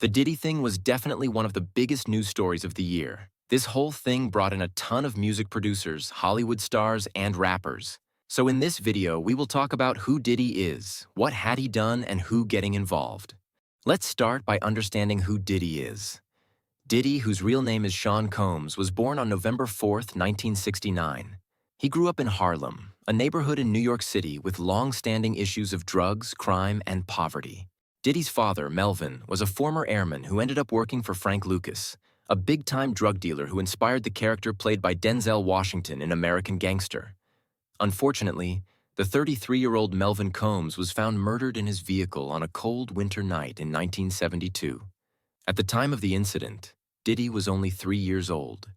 The Diddy thing was definitely one of the biggest news stories of the year. This whole thing brought in a ton of music producers, Hollywood stars, and rappers. So in this video, we will talk about who Diddy is, what had he done, and who getting involved. Let's start by understanding who Diddy is. Diddy, whose real name is Sean Combs, was born on November 4th, 1969. He grew up in Harlem, a neighborhood in New York City with long-standing issues of drugs, crime, and poverty. Diddy's father, Melvin, was a former airman who ended up working for Frank Lucas, a big-time drug dealer who inspired the character played by Denzel Washington in American Gangster. Unfortunately, the 33-year-old Melvin Combs was found murdered in his vehicle on a cold winter night in 1972. At the time of the incident, Diddy was only 3 years old.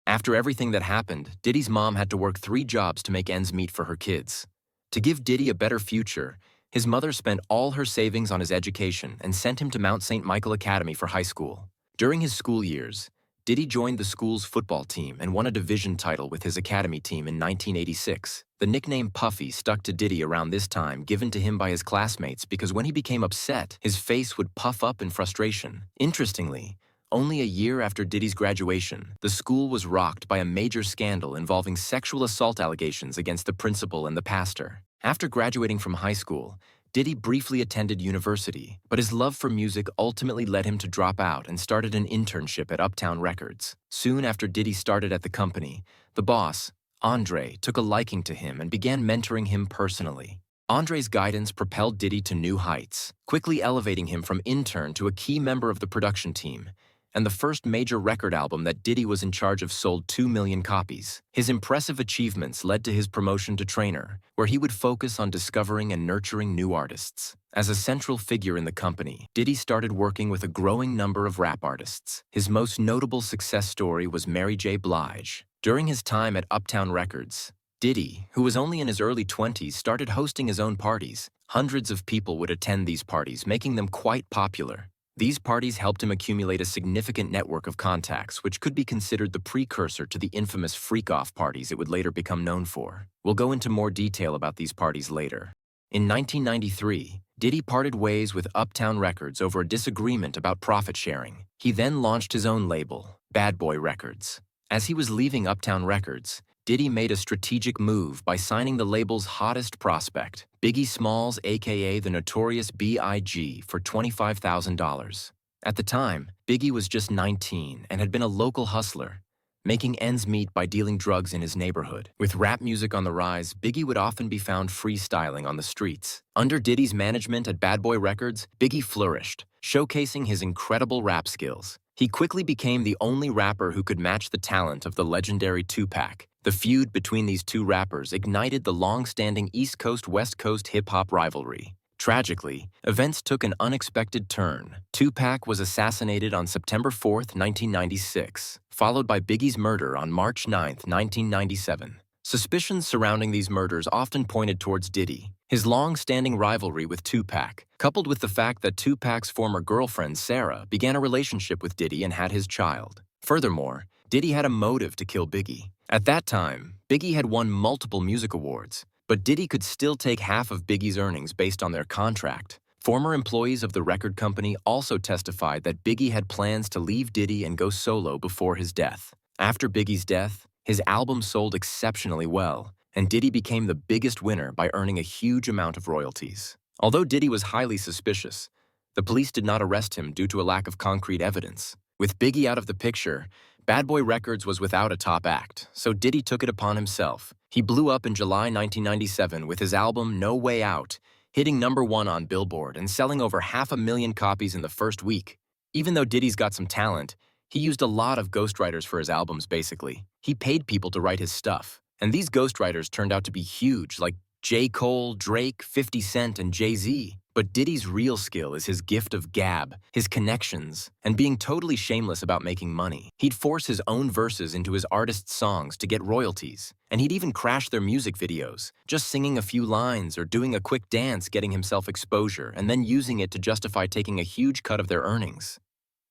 After everything that happened, Diddy's mom had to work 3 jobs to make ends meet for her kids. To give Diddy a better future, his mother spent all her savings on his education and sent him to Mount St. Michael Academy for high school. During his school years, Diddy joined the school's football team and won a division title with his academy team in 1986. The nickname Puffy stuck to Diddy around this time, given to him by his classmates because when he became upset, his face would puff up in frustration. Interestingly, only a year after Diddy's graduation, the school was rocked by a major scandal involving sexual assault allegations against the principal and the pastor. After graduating from high school, Diddy briefly attended university, but his love for music ultimately led him to drop out and started an internship at Uptown Records. Soon after Diddy started at the company, the boss, Andre, took a liking to him and began mentoring him personally. Andre's guidance propelled Diddy to new heights, quickly elevating him from intern to a key member of the production team, and the first major record album that Diddy was in charge of sold 2 million copies. His impressive achievements led to his promotion to trainer, where he would focus on discovering and nurturing new artists. As a central figure in the company, Diddy started working with a growing number of rap artists. His most notable success story was Mary J. Blige. During his time at Uptown Records, Diddy, who was only in his early 20s, started hosting his own parties. Hundreds of people would attend these parties, making them quite popular. These parties helped him accumulate a significant network of contacts, which could be considered the precursor to the infamous freak-off parties it would later become known for. We'll go into more detail about these parties later. In 1993, Diddy parted ways with Uptown Records over a disagreement about profit sharing. He then launched his own label, Bad Boy Records. As he was leaving Uptown Records, Diddy made a strategic move by signing the label's hottest prospect, Biggie Smalls aka the Notorious B.I.G. for $25,000. At the time, Biggie was just 19 and had been a local hustler, making ends meet by dealing drugs in his neighborhood. With rap music on the rise, Biggie would often be found freestyling on the streets. Under Diddy's management at Bad Boy Records, Biggie flourished, showcasing his incredible rap skills. He quickly became the only rapper who could match the talent of the legendary Tupac. The feud between these two rappers ignited the long-standing East Coast-West Coast hip-hop rivalry. Tragically, events took an unexpected turn. Tupac was assassinated on September 4th, 1996, followed by Biggie's murder on March 9th, 1997. Suspicions surrounding these murders often pointed towards Diddy. His long-standing rivalry with Tupac, coupled with the fact that Tupac's former girlfriend, Sarah, began a relationship with Diddy and had his child. Furthermore, Diddy had a motive to kill Biggie. At that time, Biggie had won multiple music awards, but Diddy could still take half of Biggie's earnings based on their contract. Former employees of the record company also testified that Biggie had plans to leave Diddy and go solo before his death. After Biggie's death, his album sold exceptionally well, and Diddy became the biggest winner by earning a huge amount of royalties. Although Diddy was highly suspicious, the police did not arrest him due to a lack of concrete evidence. With Biggie out of the picture, Bad Boy Records was without a top act, so Diddy took it upon himself. He blew up in July 1997 with his album No Way Out, hitting #1 on Billboard and selling over 500,000 copies in the first week. Even though Diddy's got some talent, he used a lot of ghostwriters for his albums, basically. He paid people to write his stuff, and these ghostwriters turned out to be huge, like J. Cole, Drake, 50 Cent, and Jay-Z. But Diddy's real skill is his gift of gab, his connections, and being totally shameless about making money. He'd force his own verses into his artists' songs to get royalties, and he'd even crash their music videos, just singing a few lines or doing a quick dance getting himself exposure and then using it to justify taking a huge cut of their earnings.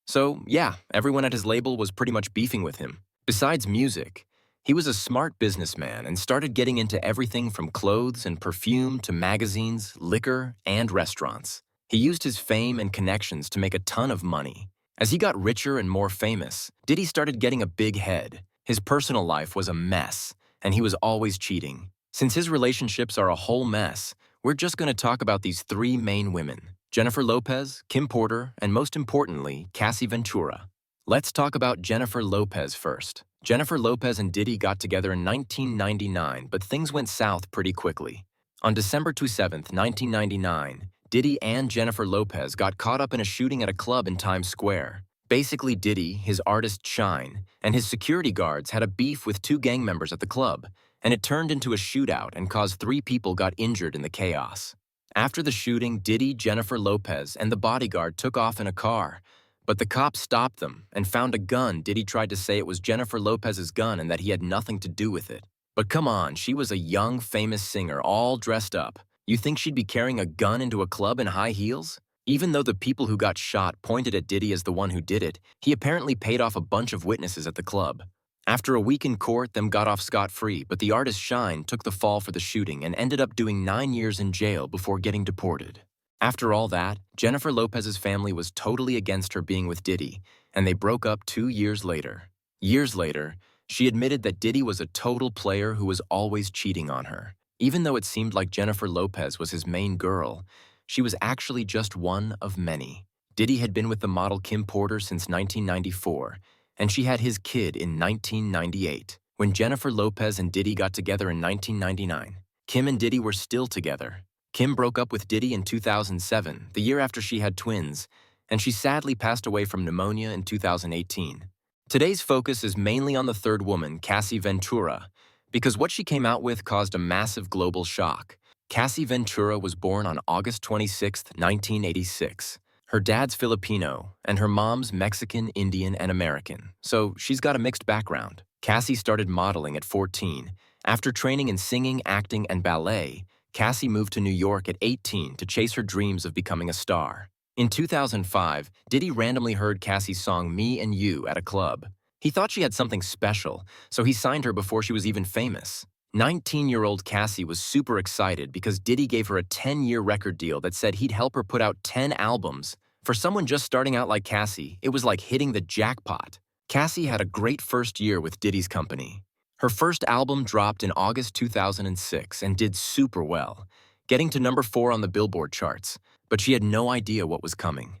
So, yeah, everyone at his label was pretty much beefing with him. Besides music, he was a smart businessman and started getting into everything from clothes and perfume to magazines, liquor, and restaurants. He used his fame and connections to make a ton of money. As he got richer and more famous, Diddy started getting a big head. His personal life was a mess, and he was always cheating. Since his relationships are a whole mess, we're just going to talk about these three main women: Jennifer Lopez, Kim Porter, and most importantly, Cassie Ventura. Let's talk about Jennifer Lopez first. Jennifer Lopez and Diddy got together in 1999, but things went south pretty quickly. On December 27, 1999, Diddy and Jennifer Lopez got caught up in a shooting at a club in Times Square. Basically, Diddy, his artist Shine, and his security guards had a beef with two gang members at the club, and it turned into a shootout and caused 3 people got injured in the chaos. After the shooting, Diddy, Jennifer Lopez, and the bodyguard took off in a car, but the cops stopped them and found a gun. Diddy tried to say it was Jennifer Lopez's gun and that he had nothing to do with it. But come on, she was a young, famous singer, all dressed up. You think she'd be carrying a gun into a club in high heels? Even though the people who got shot pointed at Diddy as the one who did it, he apparently paid off a bunch of witnesses at the club. After a week in court, them got off scot-free, but the artist Shine took the fall for the shooting and ended up doing 9 years in jail before getting deported. After all that, Jennifer Lopez's family was totally against her being with Diddy, and they broke up 2 years later. Years later, she admitted that Diddy was a total player who was always cheating on her. Even though it seemed like Jennifer Lopez was his main girl, she was actually just one of many. Diddy had been with the model Kim Porter since 1994, and she had his kid in 1998. When Jennifer Lopez and Diddy got together in 1999, Kim and Diddy were still together. Kim broke up with Diddy in 2007, the year after she had twins, and she sadly passed away from pneumonia in 2018. Today's focus is mainly on the third woman, Cassie Ventura, because what she came out with caused a massive global shock. Cassie Ventura was born on August 26, 1986. Her dad's Filipino, and her mom's Mexican, Indian, and American, so she's got a mixed background. Cassie started modeling at 14. After training in singing, acting, and ballet, Cassie moved to New York at 18 to chase her dreams of becoming a star. In 2005, Diddy randomly heard Cassie's song Me and You at a club. He thought she had something special, so he signed her before she was even famous. 19-year-old Cassie was super excited because Diddy gave her a 10-year record deal that said he'd help her put out 10 albums. For someone just starting out like Cassie, it was like hitting the jackpot. Cassie had a great first year with Diddy's company. Her first album dropped in August 2006 and did super well, getting to number 4 on the Billboard charts, but she had no idea what was coming.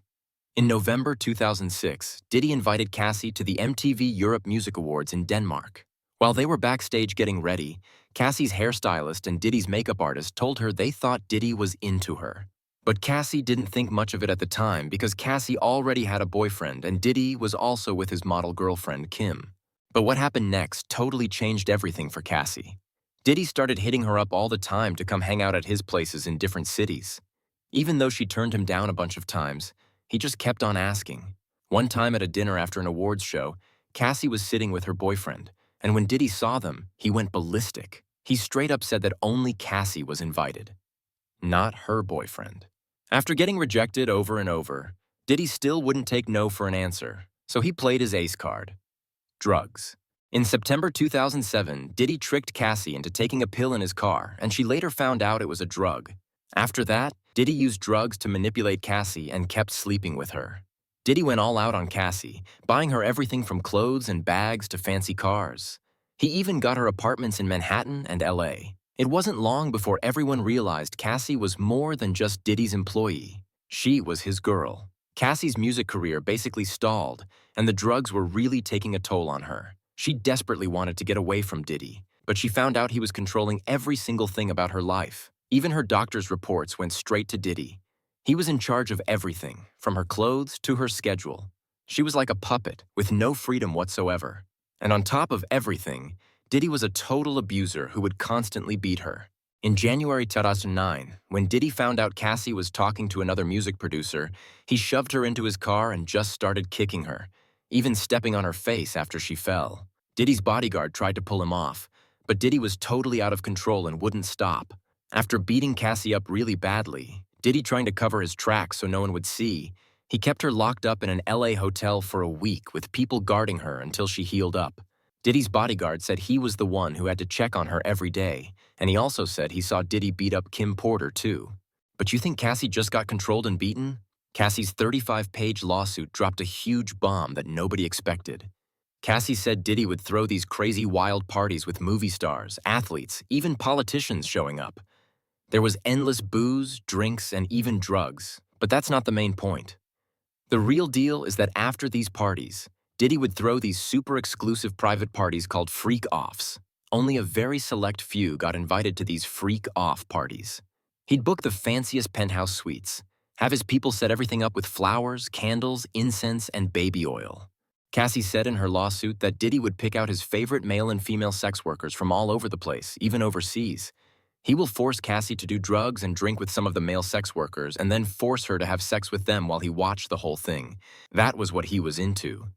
In November 2006, Diddy invited Cassie to the MTV Europe Music Awards in Denmark. While they were backstage getting ready, Cassie's hairstylist and Diddy's makeup artist told her they thought Diddy was into her. But Cassie didn't think much of it at the time because Cassie already had a boyfriend and Diddy was also with his model girlfriend, Kim. But what happened next totally changed everything for Cassie. Diddy started hitting her up all the time to come hang out at his places in different cities. Even though she turned him down a bunch of times, he just kept on asking. One time at a dinner after an awards show, Cassie was sitting with her boyfriend, and when Diddy saw them, he went ballistic. He straight up said that only Cassie was invited, not her boyfriend. After getting rejected over and over, Diddy still wouldn't take no for an answer, so he played his ace card: drugs. In September 2007, Diddy tricked Cassie into taking a pill in his car, and she later found out it was a drug. After that, Diddy used drugs to manipulate Cassie and kept sleeping with her. Diddy went all out on Cassie, buying her everything from clothes and bags to fancy cars. He even got her apartments in Manhattan and LA. It wasn't long before everyone realized Cassie was more than just Diddy's employee. She was his girl. Cassie's music career basically stalled, and the drugs were really taking a toll on her. She desperately wanted to get away from Diddy, but she found out he was controlling every single thing about her life. Even her doctor's reports went straight to Diddy. He was in charge of everything, from her clothes to her schedule. She was like a puppet, with no freedom whatsoever. And on top of everything, Diddy was a total abuser who would constantly beat her. In January 2009, when Diddy found out Cassie was talking to another music producer, he shoved her into his car and just started kicking her, even stepping on her face after she fell. Diddy's bodyguard tried to pull him off, but Diddy was totally out of control and wouldn't stop. After beating Cassie up really badly, Diddy trying to cover his tracks so no one would see, he kept her locked up in an LA hotel for a week with people guarding her until she healed up. Diddy's bodyguard said he was the one who had to check on her every day, and he also said he saw Diddy beat up Kim Porter too. But you think Cassie just got controlled and beaten? Cassie's 35-page lawsuit dropped a huge bomb that nobody expected. Cassie said Diddy would throw these crazy wild parties with movie stars, athletes, even politicians showing up. There was endless booze, drinks, and even drugs, but that's not the main point. The real deal is that after these parties, Diddy would throw these super exclusive private parties called freak-offs. Only a very select few got invited to these freak-off parties. He'd book the fanciest penthouse suites, have his people set everything up with flowers, candles, incense, and baby oil. Cassie said in her lawsuit that Diddy would pick out his favorite male and female sex workers from all over the place, even overseas. He will force Cassie to do drugs and drink with some of the male sex workers and then force her to have sex with them while he watched the whole thing. That was what he was into.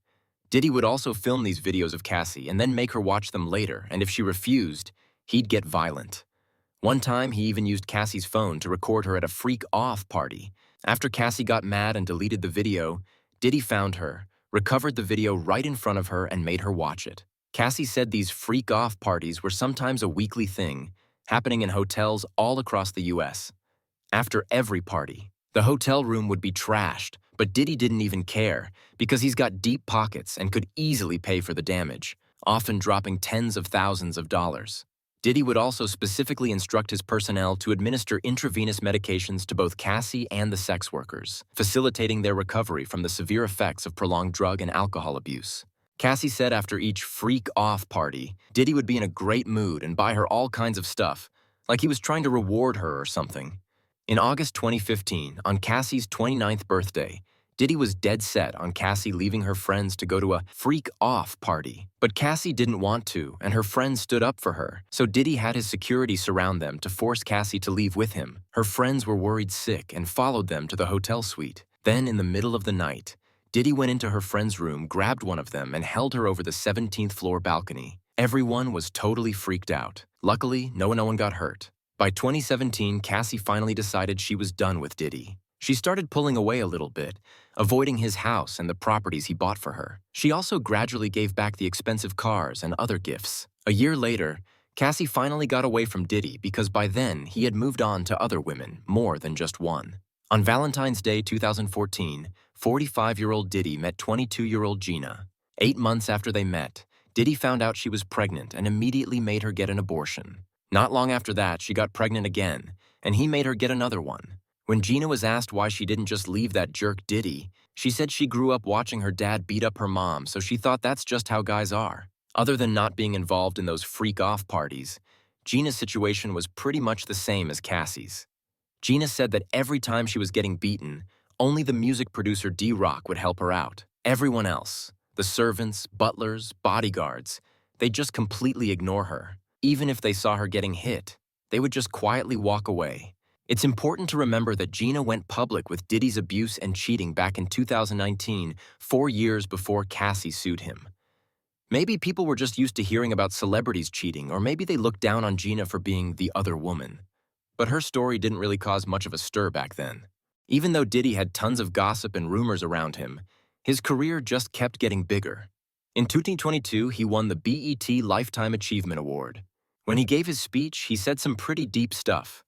Diddy would also film these videos of Cassie and then make her watch them later, and if she refused, he'd get violent. One time, he even used Cassie's phone to record her at a freak-off party. After Cassie got mad and deleted the video, Diddy found her, recovered the video right in front of her, and made her watch it. Cassie said these freak-off parties were sometimes a weekly thing, happening in hotels all across the US. After every party, the hotel room would be trashed, but Diddy didn't even care because he's got deep pockets and could easily pay for the damage, often dropping tens of thousands of dollars. Diddy would also specifically instruct his personnel to administer intravenous medications to both Cassie and the sex workers, facilitating their recovery from the severe effects of prolonged drug and alcohol abuse. Cassie said after each freak-off party, Diddy would be in a great mood and buy her all kinds of stuff, like he was trying to reward her or something. In August 2015, on Cassie's 29th birthday, Diddy was dead set on Cassie leaving her friends to go to a freak-off party. But Cassie didn't want to, and her friends stood up for her, so Diddy had his security surround them to force Cassie to leave with him. Her friends were worried sick and followed them to the hotel suite. Then, in the middle of the night, Diddy went into her friend's room, grabbed one of them, and held her over the 17th floor balcony. Everyone was totally freaked out. Luckily, no one got hurt. By 2017, Cassie finally decided she was done with Diddy. She started pulling away a little bit, avoiding his house and the properties he bought for her. She also gradually gave back the expensive cars and other gifts. A year later, Cassie finally got away from Diddy because by then he had moved on to other women, more than just one. On Valentine's Day 2014, 45-year-old Diddy met 22-year-old Gina. 8 months after they met, Diddy found out she was pregnant and immediately made her get an abortion. Not long after that, she got pregnant again, and he made her get another one. When Gina was asked why she didn't just leave that jerk Diddy, she said she grew up watching her dad beat up her mom, so she thought that's just how guys are. Other than not being involved in those freak-off parties, Gina's situation was pretty much the same as Cassie's. Gina said that every time she was getting beaten, only the music producer D-Rock would help her out. Everyone else, the servants, butlers, bodyguards, they'd just completely ignore her. Even if they saw her getting hit, they would just quietly walk away. It's important to remember that Gina went public with Diddy's abuse and cheating back in 2019, 4 years before Cassie sued him. Maybe people were just used to hearing about celebrities cheating, or maybe they looked down on Gina for being the other woman. But her story didn't really cause much of a stir back then. Even though Diddy had tons of gossip and rumors around him, his career just kept getting bigger. In 2022, he won the BET Lifetime Achievement Award. When he gave his speech, he said some pretty deep stuff.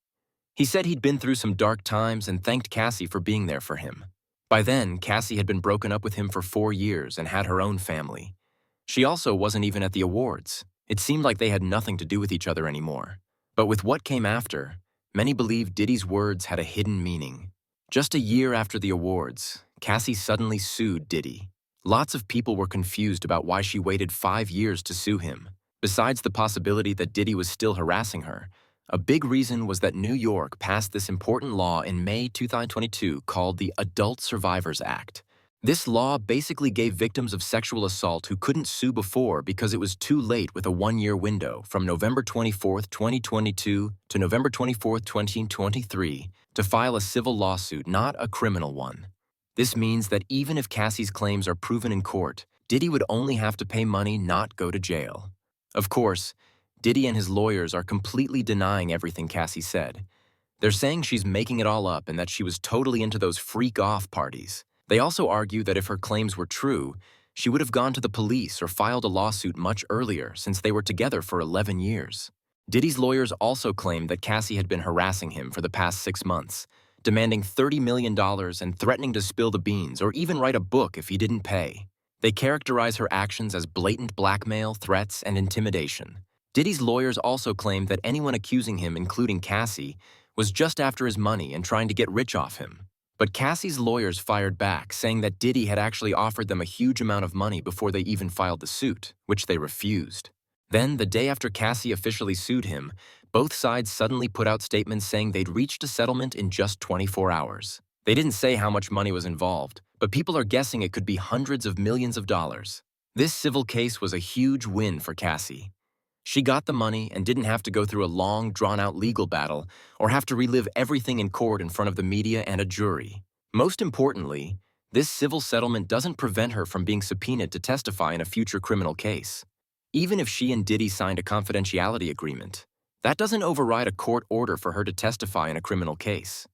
He said he'd been through some dark times and thanked Cassie for being there for him. By then, Cassie had been broken up with him for 4 years and had her own family. She also wasn't even at the awards. It seemed like they had nothing to do with each other anymore. But with what came after, many believe Diddy's words had a hidden meaning. Just a year after the awards, Cassie suddenly sued Diddy. Lots of people were confused about why she waited 5 years to sue him. Besides the possibility that Diddy was still harassing her, a big reason was that New York passed this important law in May 2022 called the Adult Survivors Act. This law basically gave victims of sexual assault who couldn't sue before because it was too late with a 1-year window from November 24, 2022 to November 24, 2023 to file a civil lawsuit, not a criminal one. This means that even if Cassie's claims are proven in court, Diddy would only have to pay money, not go to jail. Of course, Diddy and his lawyers are completely denying everything Cassie said. They're saying she's making it all up and that she was totally into those freak-off parties. They also argue that if her claims were true, she would have gone to the police or filed a lawsuit much earlier since they were together for 11 years. Diddy's lawyers also claimed that Cassie had been harassing him for the past 6 months, demanding $30 million and threatening to spill the beans or even write a book if he didn't pay. They characterize her actions as blatant blackmail, threats, and intimidation. Diddy's lawyers also claimed that anyone accusing him, including Cassie, was just after his money and trying to get rich off him. But Cassie's lawyers fired back, saying that Diddy had actually offered them a huge amount of money before they even filed the suit, which they refused. Then, the day after Cassie officially sued him, both sides suddenly put out statements saying they'd reached a settlement in just 24 hours. They didn't say how much money was involved, but people are guessing it could be hundreds of millions of dollars. This civil case was a huge win for Cassie. She got the money and didn't have to go through a long, drawn-out legal battle or have to relive everything in court in front of the media and a jury. Most importantly, this civil settlement doesn't prevent her from being subpoenaed to testify in a future criminal case. Even if she and Diddy signed a confidentiality agreement, that doesn't override a court order for her to testify in a criminal case.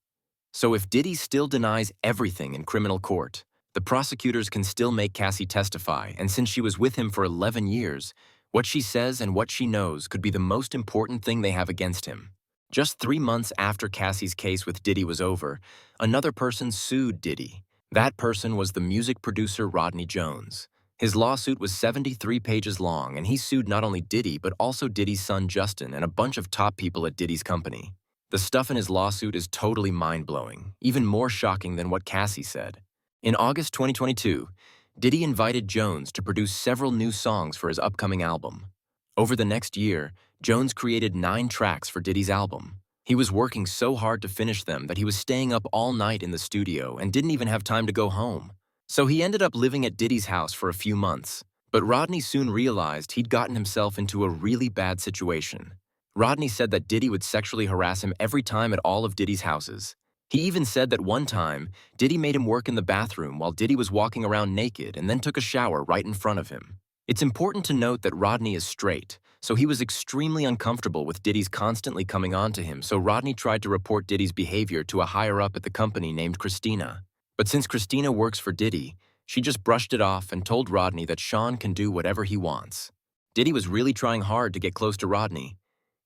So if Diddy still denies everything in criminal court, the prosecutors can still make Cassie testify, and since she was with him for 11 years, what she says and what she knows could be the most important thing they have against him. Just 3 months after Cassie's case with Diddy was over, another person sued Diddy. That person was the music producer Rodney Jones. His lawsuit was 73 pages long, and he sued not only Diddy but also Diddy's son Justin and a bunch of top people at Diddy's company. The stuff in his lawsuit is totally mind-blowing, even more shocking than what Cassie said. In August 2022, Diddy invited Jones to produce several new songs for his upcoming album. Over the next year, Jones created 9 tracks for Diddy's album. He was working so hard to finish them that he was staying up all night in the studio and didn't even have time to go home. So he ended up living at Diddy's house for a few months. But Rodney soon realized he'd gotten himself into a really bad situation. Rodney said that Diddy would sexually harass him every time at all of Diddy's houses. He even said that one time, Diddy made him work in the bathroom while Diddy was walking around naked and then took a shower right in front of him. It's important to note that Rodney is straight, so he was extremely uncomfortable with Diddy's constantly coming on to him, so Rodney tried to report Diddy's behavior to a higher-up at the company named Christina. But since Christina works for Diddy, she just brushed it off and told Rodney that Sean can do whatever he wants. Diddy was really trying hard to get close to Rodney.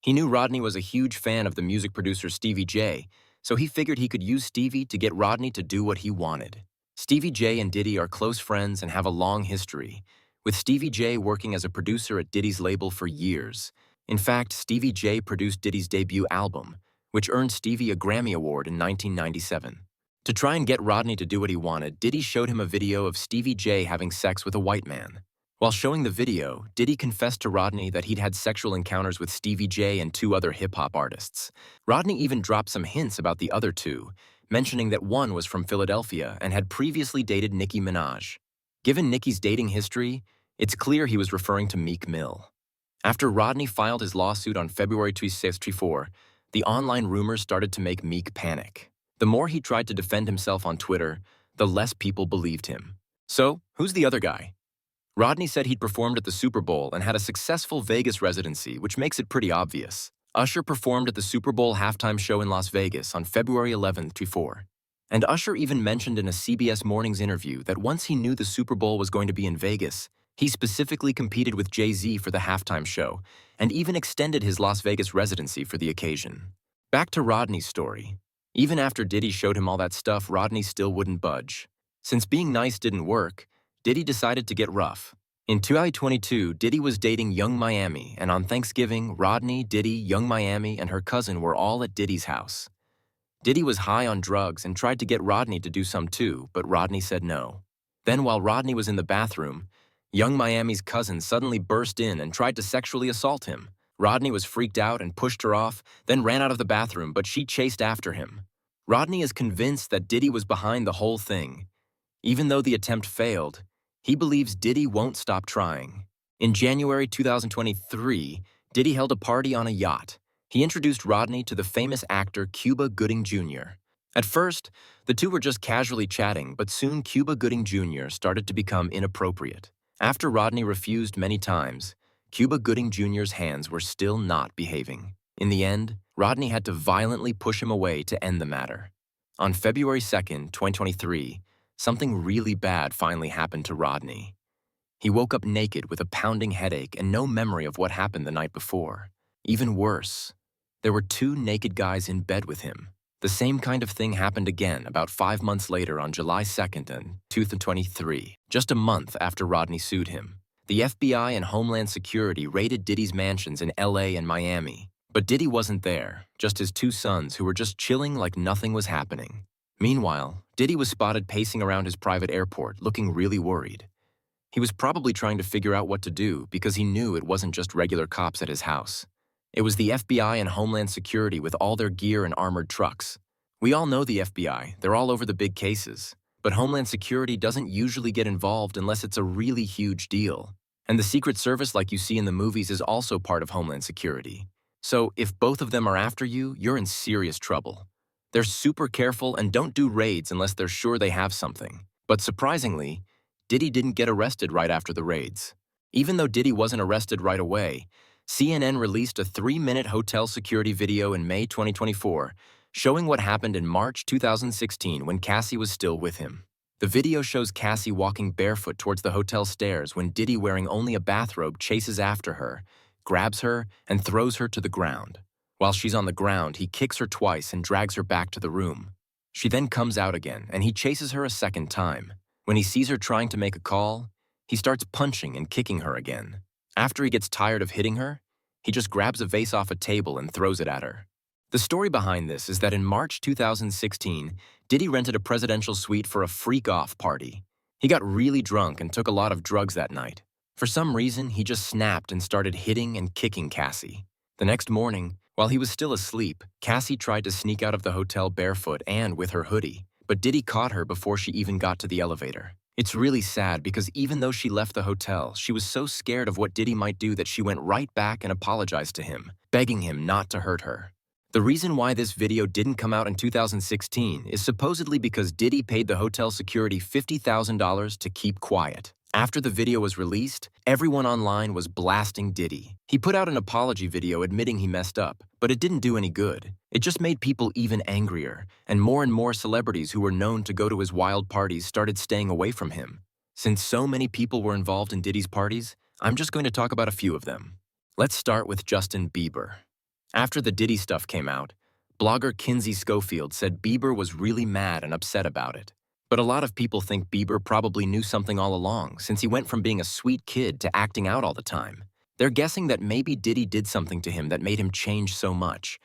He knew Rodney was a huge fan of the music producer Stevie J, so he figured he could use Stevie to get Rodney to do what he wanted. Stevie J and Diddy are close friends and have a long history, with Stevie J working as a producer at Diddy's label for years. In fact, Stevie J produced Diddy's debut album, which earned Stevie a Grammy Award in 1997. To try and get Rodney to do what he wanted, Diddy showed him a video of Stevie J having sex with a white man. While showing the video, Diddy confessed to Rodney that he'd had sexual encounters with Stevie J and 2 other hip-hop artists. Rodney even dropped some hints about the other 2, mentioning that one was from Philadelphia and had previously dated Nicki Minaj. Given Nicki's dating history, it's clear he was referring to Meek Mill. After Rodney filed his lawsuit on February 26, 2024, the online rumors started to make Meek panic. The more he tried to defend himself on Twitter, the less people believed him. So, who's the other guy? Rodney said he'd performed at the Super Bowl and had a successful Vegas residency, which makes it pretty obvious. Usher performed at the Super Bowl halftime show in Las Vegas on February 11, 2024. And Usher even mentioned in a CBS Mornings interview that once he knew the Super Bowl was going to be in Vegas, he specifically competed with Jay-Z for the halftime show and even extended his Las Vegas residency for the occasion. Back to Rodney's story. Even after Diddy showed him all that stuff, Rodney still wouldn't budge. Since being nice didn't work, Diddy decided to get rough. In 2022, Diddy was dating Young Miami, and on Thanksgiving, Rodney, Diddy, Young Miami, and her cousin were all at Diddy's house. Diddy was high on drugs and tried to get Rodney to do some too, but Rodney said no. Then while Rodney was in the bathroom, Young Miami's cousin suddenly burst in and tried to sexually assault him. Rodney was freaked out and pushed her off, then ran out of the bathroom, but she chased after him. Rodney is convinced that Diddy was behind the whole thing. Even though the attempt failed, he believes Diddy won't stop trying. In January 2023, Diddy held a party on a yacht. He introduced Rodney to the famous actor Cuba Gooding Jr. At first, the two were just casually chatting, but soon Cuba Gooding Jr. started to become inappropriate. After Rodney refused many times, Cuba Gooding Jr.'s hands were still not behaving. In the end, Rodney had to violently push him away to end the matter. On February 2nd, 2023, something really bad finally happened to Rodney. He woke up naked with a pounding headache and no memory of what happened the night before. Even worse, there were two naked guys in bed with him. The same kind of thing happened again about 5 months later on July 2nd, 2023, just a month after Rodney sued him. The FBI and Homeland Security raided Diddy's mansions in LA and Miami. But Diddy wasn't there, just his two sons who were just chilling like nothing was happening. Meanwhile, Diddy was spotted pacing around his private airport, looking really worried. He was probably trying to figure out what to do because he knew it wasn't just regular cops at his house. It was the FBI and Homeland Security with all their gear and armored trucks. We all know the FBI, they're all over the big cases. But Homeland Security doesn't usually get involved unless it's a really huge deal. And the Secret Service, like you see in the movies, is also part of Homeland Security. So if both of them are after you, you're in serious trouble. They're super careful and don't do raids unless they're sure they have something. But surprisingly, Diddy didn't get arrested right after the raids. Even though Diddy wasn't arrested right away, CNN released a 3-minute hotel security video in May 2024 showing what happened in March 2016 when Cassie was still with him. The video shows Cassie walking barefoot towards the hotel stairs when Diddy, wearing only a bathrobe, chases after her, grabs her, and throws her to the ground. While she's on the ground, he kicks her twice and drags her back to the room. She then comes out again, and he chases her a second time. When he sees her trying to make a call, he starts punching and kicking her again. After he gets tired of hitting her, he just grabs a vase off a table and throws it at her. The story behind this is that in March 2016, Diddy rented a presidential suite for a freak-off party. He got really drunk and took a lot of drugs that night. For some reason, he just snapped and started hitting and kicking Cassie. The next morning, while he was still asleep, Cassie tried to sneak out of the hotel barefoot and with her hoodie, but Diddy caught her before she even got to the elevator. It's really sad because even though she left the hotel, she was so scared of what Diddy might do that she went right back and apologized to him, begging him not to hurt her. The reason why this video didn't come out in 2016 is supposedly because Diddy paid the hotel security $50,000 to keep quiet. After the video was released, everyone online was blasting Diddy. He put out an apology video admitting he messed up, but it didn't do any good. It just made people even angrier, and more celebrities who were known to go to his wild parties started staying away from him. Since so many people were involved in Diddy's parties, I'm just going to talk about a few of them. Let's start with Justin Bieber. After the Diddy stuff came out, blogger Kinsey Schofield said Bieber was really mad and upset about it. But a lot of people think Bieber probably knew something all along, since he went from being a sweet kid to acting out all the time. They're guessing that maybe Diddy did something to him that made him change so much.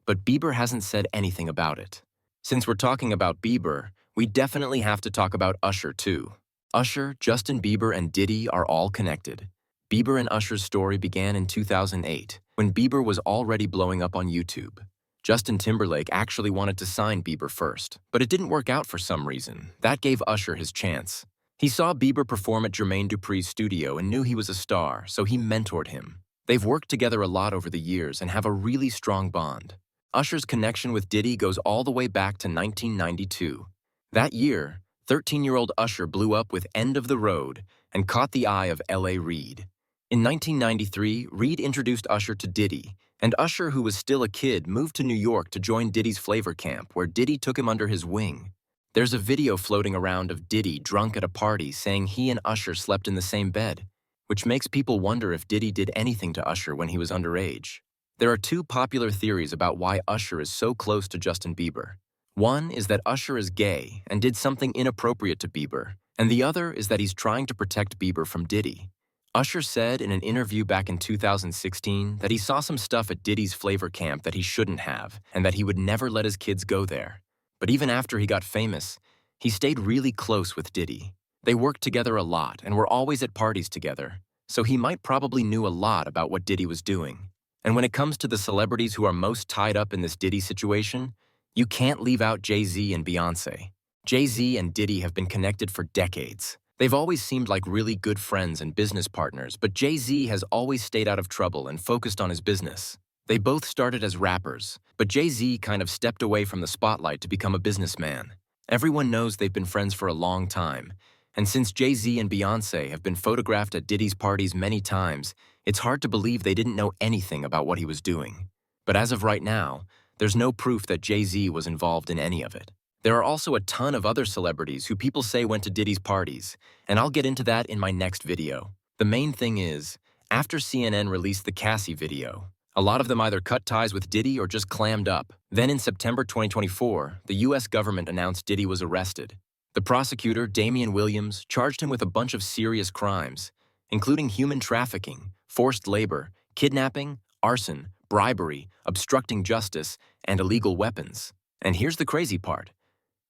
But Bieber hasn't said anything about it. Since we're talking about Bieber, we definitely have to talk about Usher too. Usher, Justin Bieber, and Diddy are all connected. Bieber and Usher's story began in 2008, when Bieber was already blowing up on YouTube. Justin Timberlake actually wanted to sign Bieber first, but it didn't work out for some reason. That gave Usher his chance. He saw Bieber perform at Jermaine Dupri's studio and knew he was a star, so he mentored him. They've worked together a lot over the years and have a really strong bond. Usher's connection with Diddy goes all the way back to 1992. That year, 13-year-old Usher blew up with End of the Road and caught the eye of L.A. Reid. In 1993, Reid introduced Usher to Diddy, and Usher, who was still a kid, moved to New York to join Diddy's flavor camp, where Diddy took him under his wing. There's a video floating around of Diddy drunk at a party saying he and Usher slept in the same bed, which makes people wonder if Diddy did anything to Usher when he was underage. There are two popular theories about why Usher is so close to Justin Bieber. One is that Usher is gay and did something inappropriate to Bieber, and the other is that he's trying to protect Bieber from Diddy. Usher said in an interview back in 2016 that he saw some stuff at Diddy's flavor camp that he shouldn't have, and that he would never let his kids go there. But even after he got famous, he stayed really close with Diddy. They worked together a lot and were always at parties together, so he might probably knew a lot about what Diddy was doing. And when it comes to the celebrities who are most tied up in this Diddy situation, you can't leave out Jay-Z and Beyoncé. Jay-Z and Diddy have been connected for decades. They've always seemed like really good friends and business partners, but Jay-Z has always stayed out of trouble and focused on his business. They both started as rappers, but Jay-Z kind of stepped away from the spotlight to become a businessman. Everyone knows they've been friends for a long time, and since Jay-Z and Beyoncé have been photographed at Diddy's parties many times, it's hard to believe they didn't know anything about what he was doing. But as of right now, there's no proof that Jay-Z was involved in any of it. There are also a ton of other celebrities who people say went to Diddy's parties, and I'll get into that in my next video. The main thing is, after CNN released the Cassie video, A lot of them either cut ties with Diddy or just clammed up. Then in September 2024, the US government announced Diddy was arrested. The prosecutor, Damian Williams, charged him with a bunch of serious crimes, including human trafficking, forced labor, kidnapping, arson, bribery, obstructing justice, and illegal weapons. And here's the crazy part.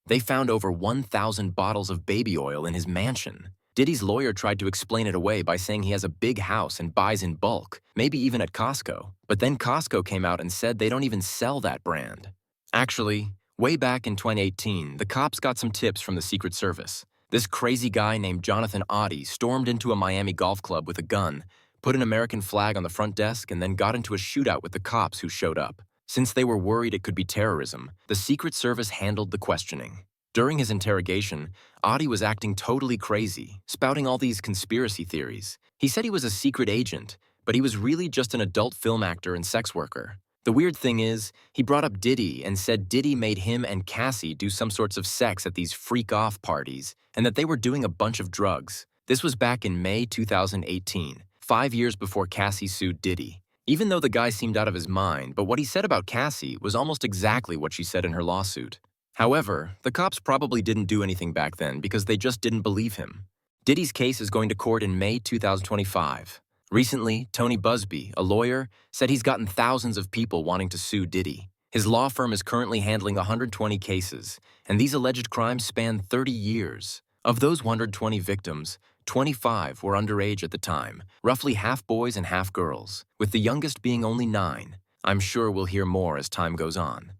They found over 1,000 bottles of baby oil in his mansion. Diddy's lawyer tried to explain it away by saying he has a big house and buys in bulk, maybe even at Costco. But then Costco came out and said they don't even sell that brand. Actually, way back in 2018, the cops got some tips from the Secret Service. This crazy guy named Jonathan Oddie stormed into a Miami golf club with a gun, put an American flag on the front desk, and then got into a shootout with the cops who showed up. Since they were worried it could be terrorism, the Secret Service handled the questioning. During his interrogation, Oddie was acting totally crazy, spouting all these conspiracy theories. He said he was a secret agent, but he was really just an adult film actor and sex worker. The weird thing is, he brought up Diddy and said Diddy made him and Cassie do some sorts of sex at these freak-off parties, and that they were doing a bunch of drugs. This was back in May 2018, 5 years before Cassie sued Diddy. Even though the guy seemed out of his mind, but what he said about Cassie was almost exactly what she said in her lawsuit. However, the cops probably didn't do anything back then because they just didn't believe him. Diddy's case is going to court in May 2025. Recently, Tony Busby, a lawyer, said he's gotten thousands of people wanting to sue Diddy. His law firm is currently handling 120 cases, and these alleged crimes span 30 years. Of those 120 victims, 25 were underage at the time, roughly half boys and half girls, with the youngest being only 9. I'm sure we'll hear more as time goes on.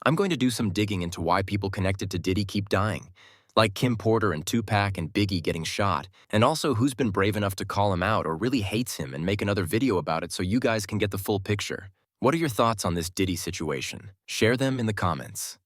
I'm going to do some digging into why people connected to Diddy keep dying, like Kim Porter and Tupac and Biggie getting shot, and also who's been brave enough to call him out or really hates him and make another video about it so you guys can get the full picture. What are your thoughts on this Diddy situation? Share them in the comments.